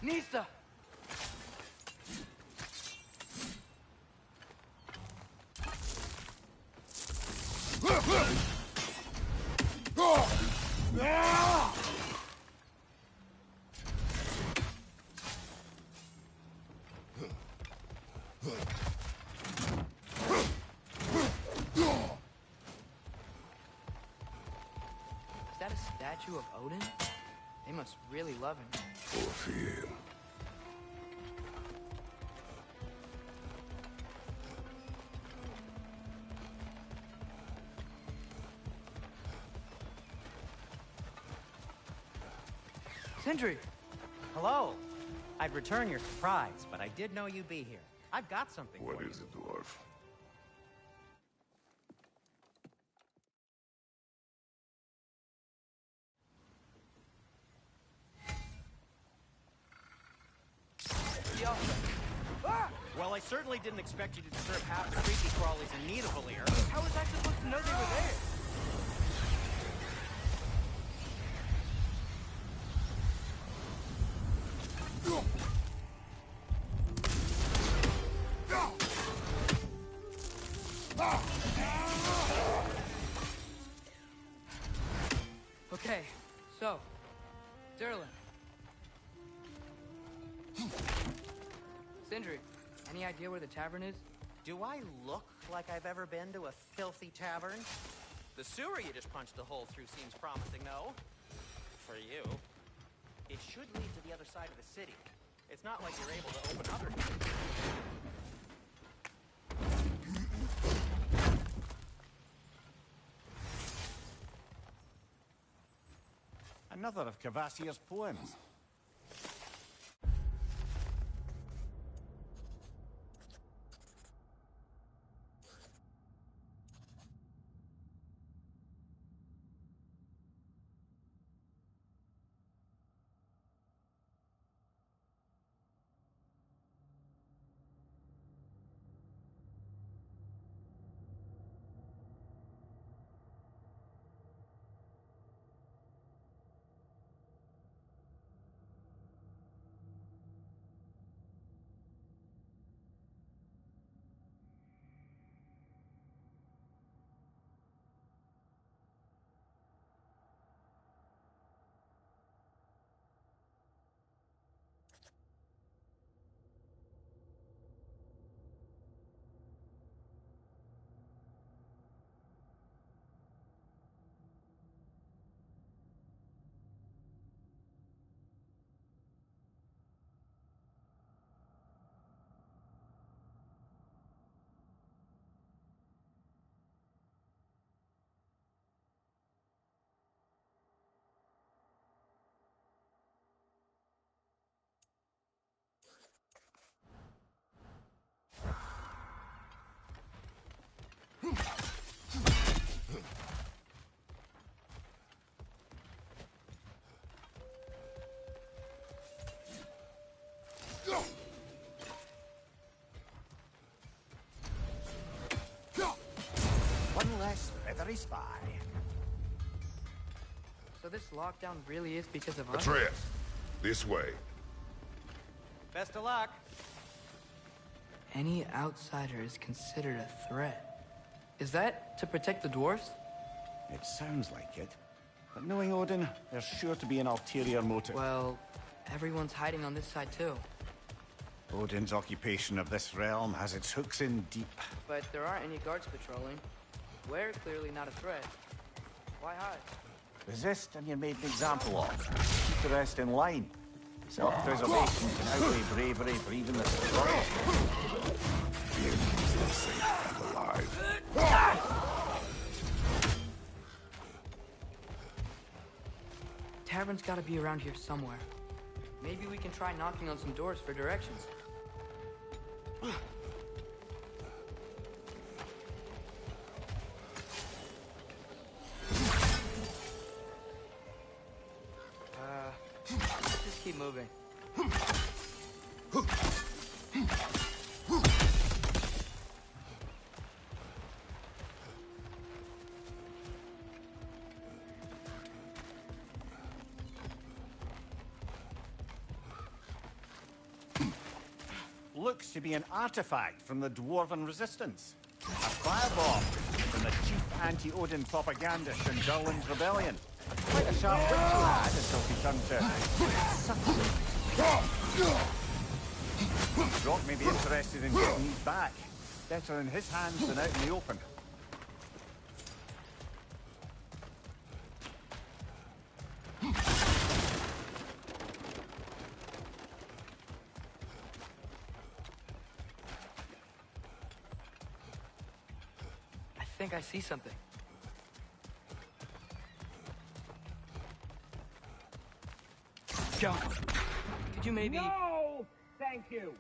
Nista! Is that a statue of Odin? They must really love him. Or fear him. Sindri! Hello. I'd return your surprise, but I did know you'd be here. I've got something for you. What is it, dwarf? Well, I certainly didn't expect you to disturb half the creepy crawlies in Nidavellir. How was I supposed to know they were there? Okay, so, Durlin. Sindri, any idea where the tavern is? Do I look like I've ever been to a filthy tavern? The sewer you just punched a hole through seems promising, though. For you. It should lead to the other side of the city. It's not like you're able to open other doors. Another of Cavassier's poems. One less for every spy. So this lockdown really is because of us? Atreus, this way. Best of luck. Any outsider is considered a threat. Is that to protect the dwarves? It sounds like it. But knowing Odin, there's sure to be an ulterior motive. Well, everyone's hiding on this side too. Odin's occupation of this realm has its hooks in deep. But there aren't any guards patrolling. We're clearly not a threat. Why hide? Resist and you're made an example of. Keep the rest in line. Self-preservation can outweigh bravery for even the strongest. The enemy's not safe and alive. Tavern's gotta be around here somewhere. Maybe we can try knocking on some doors for directions. Let's just keep moving. looks to be an artifact from the Dwarven Resistance. A firebomb from the chief anti-Odin propagandist in Durlin's rebellion. Quite a sharp wit he had until he turned to... Rock may be interested in getting these back. Better in his hands than out in the open. I think I see something. John, could you maybe... No! Thank you.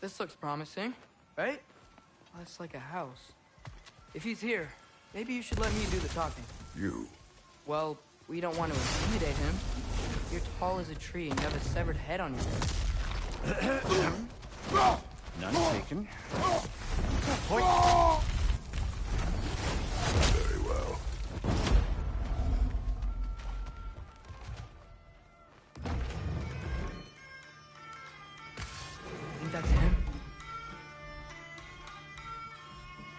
This looks promising, right? Well, it's like a house. If he's here, maybe you should let me do the talking. You. Well, we don't want to intimidate him. You're tall as a tree and you have a severed head on your head. None taken. Point. Very well. Think that's him?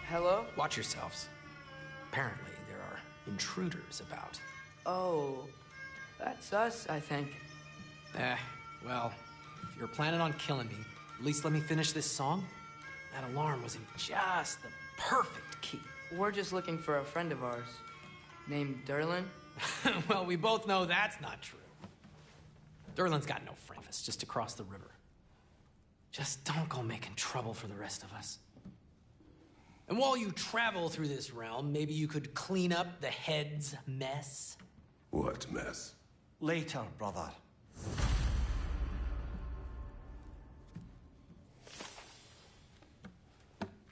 Hello? Watch yourselves. Apparently, there are intruders about. Oh, that's us, I think. Well, if you're planning on killing me, at least let me finish this song. That alarm was in just the perfect key. We're just looking for a friend of ours named Durlin. Well, we both know that's not true. Durlin's got no friend. It's just across the river. Just don't go making trouble for the rest of us. And while you travel through this realm, maybe you could clean up the head's mess? What mess? Later, brother.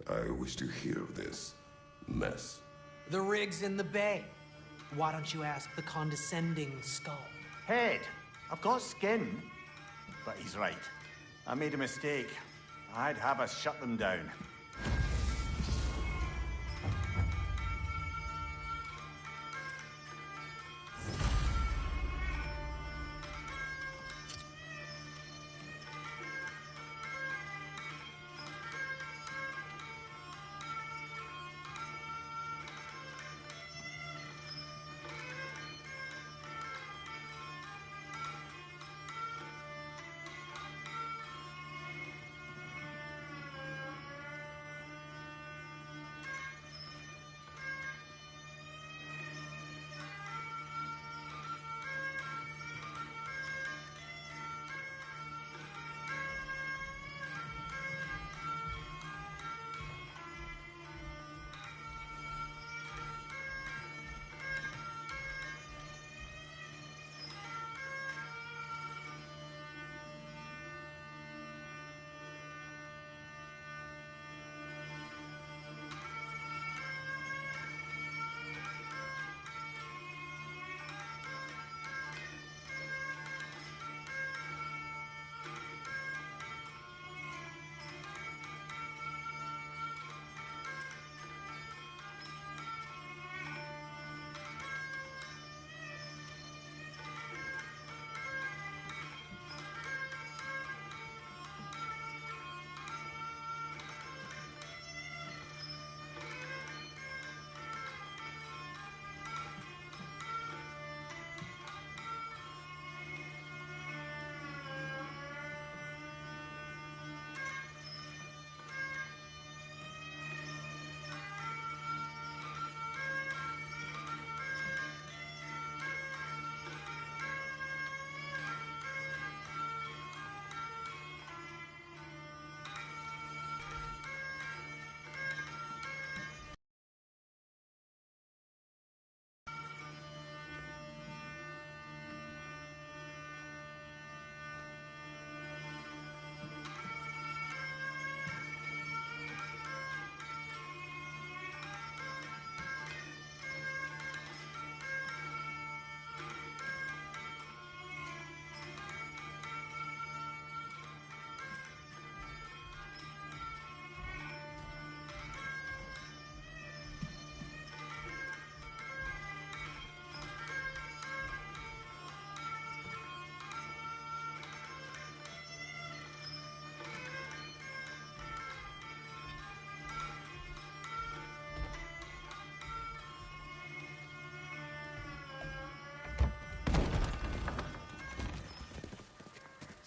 I wish to hear of this mess. The rig's in the bay. Why don't you ask the condescending skull? Head. I've got skin. But he's right. I made a mistake. I'd have us shut them down.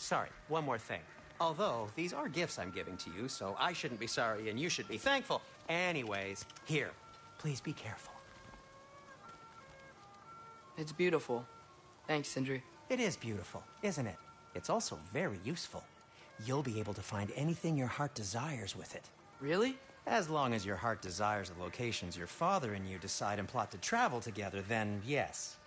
sorry, one more thing. Although, these are gifts I'm giving to you, so I shouldn't be sorry and you should be thankful. Anyways, here, please be careful. It's beautiful. Thanks, Sindri. It is beautiful, isn't it? It's also very useful. You'll be able to find anything your heart desires with it. Really? As long as your heart desires the locations your father and you decide and plot to travel together, then yes.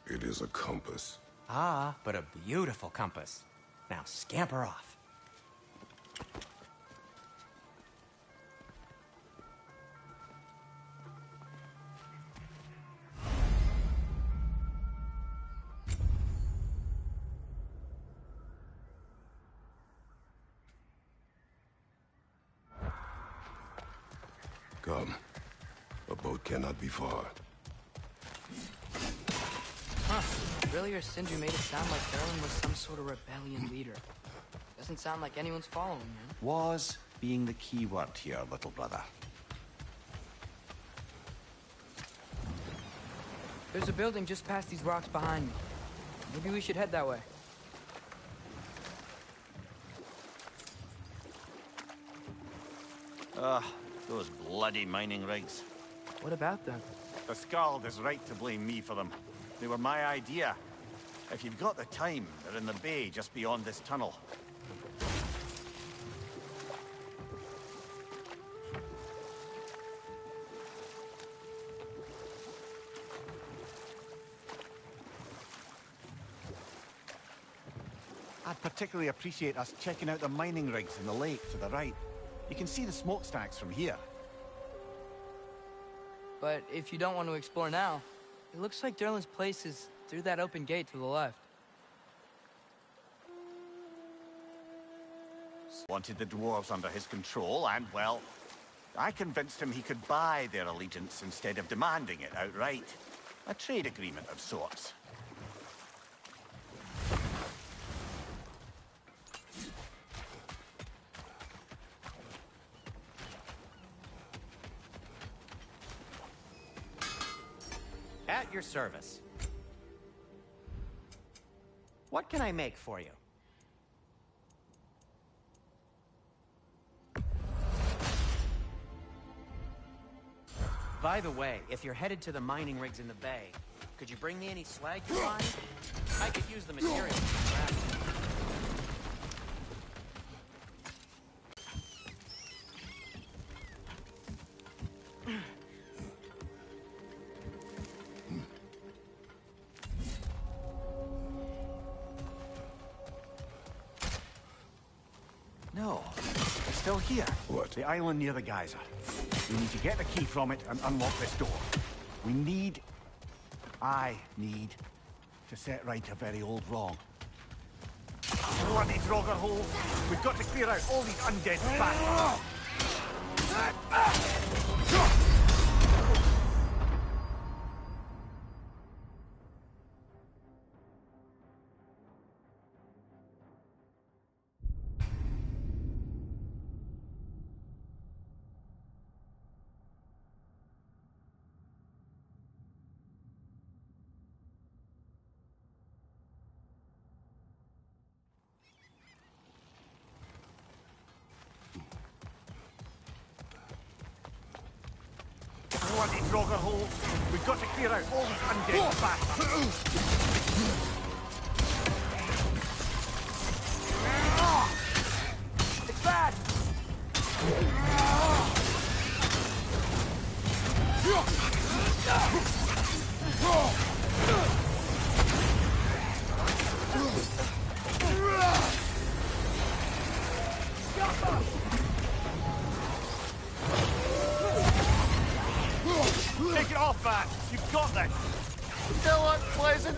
It is a compass. Ah, but a beautiful compass. Now scamper off. Come. A boat cannot be far. Huh. Earlier, Sindri made it sound like Durlin was some sort of rebellion leader. Doesn't sound like anyone's following him. Was being the key word here, little brother. There's a building just past these rocks behind me. Maybe we should head that way. Those bloody mining rigs. What about them? The Skald is right to blame me for them. They were my idea. If you've got the time, they're in the bay just beyond this tunnel. I'd particularly appreciate us checking out the mining rigs in the lake to the right. You can see the smokestacks from here. But if you don't want to explore now, it looks like Durlin's place is through that open gate to the left. Wanted the dwarves under his control, and, well, I convinced him he could buy their allegiance instead of demanding it outright. A trade agreement of sorts. At your service. What can I make for you? By the way, if you're headed to the mining rigs in the bay, could you bring me any slag you find? I could use the materials. No, it's still here. What? The island near the geyser. We need to get the key from it and unlock this door. I need to set right a very old wrong. Bloody Draugr hole! We've got to clear out all these undead bastards! Bloody Draugr hole! We've got to clear out all these undead bastards! It's bad! Take it off, man! You've got this! Still unpleasant.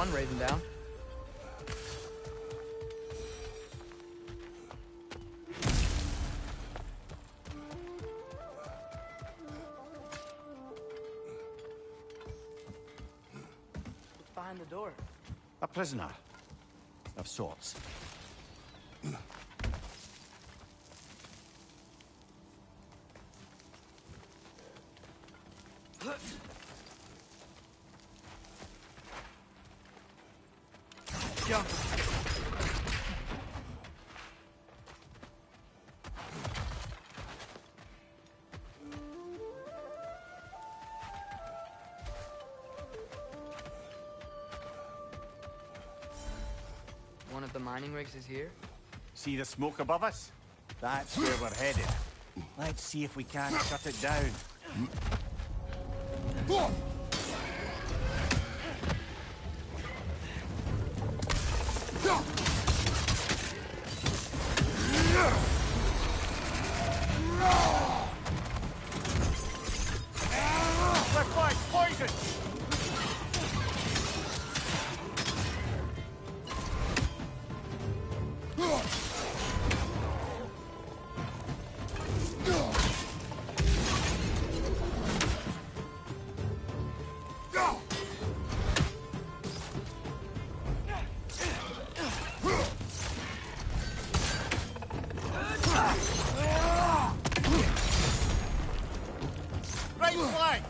one raven down. What's behind the door? A prisoner. Of sorts. Jump. One of the mining rigs is here? See the smoke above us? That's where we're headed. Let's see if we can't shut it down. Left flank, poison! Right flank!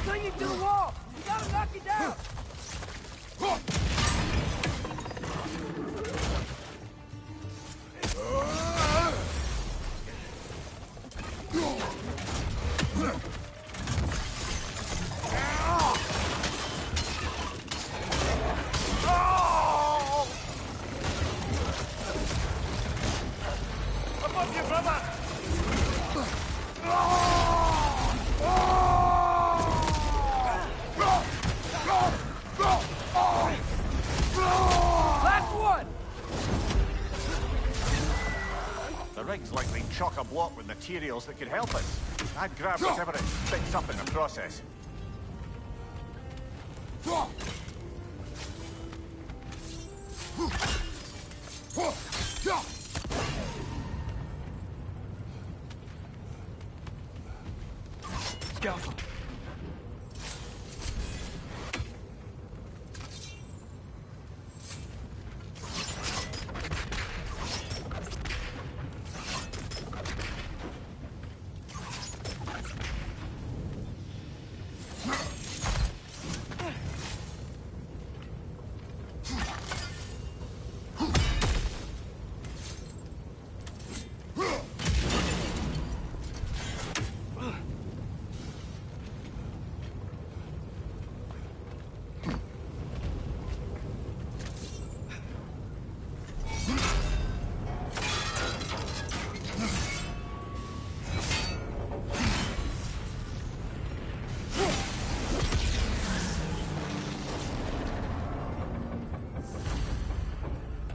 Clinging to the wall! You gotta knock it down! Above you, brother! Last one! The rig's likely chock-a-block with materials that could help us. I'd grab whatever it picks up in the process. Go.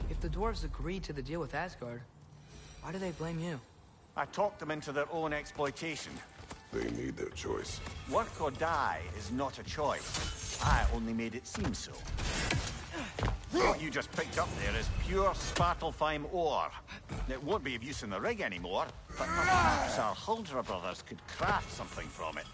If the dwarves agreed to the deal with Asgard, why do they blame you? I talked them into their own exploitation. They made their choice. Work or die is not a choice. I only made it seem so. What you just picked up there is pure Svartalfheim ore. It won't be of use in the rig anymore, but perhaps our Huldra brothers could craft something from it.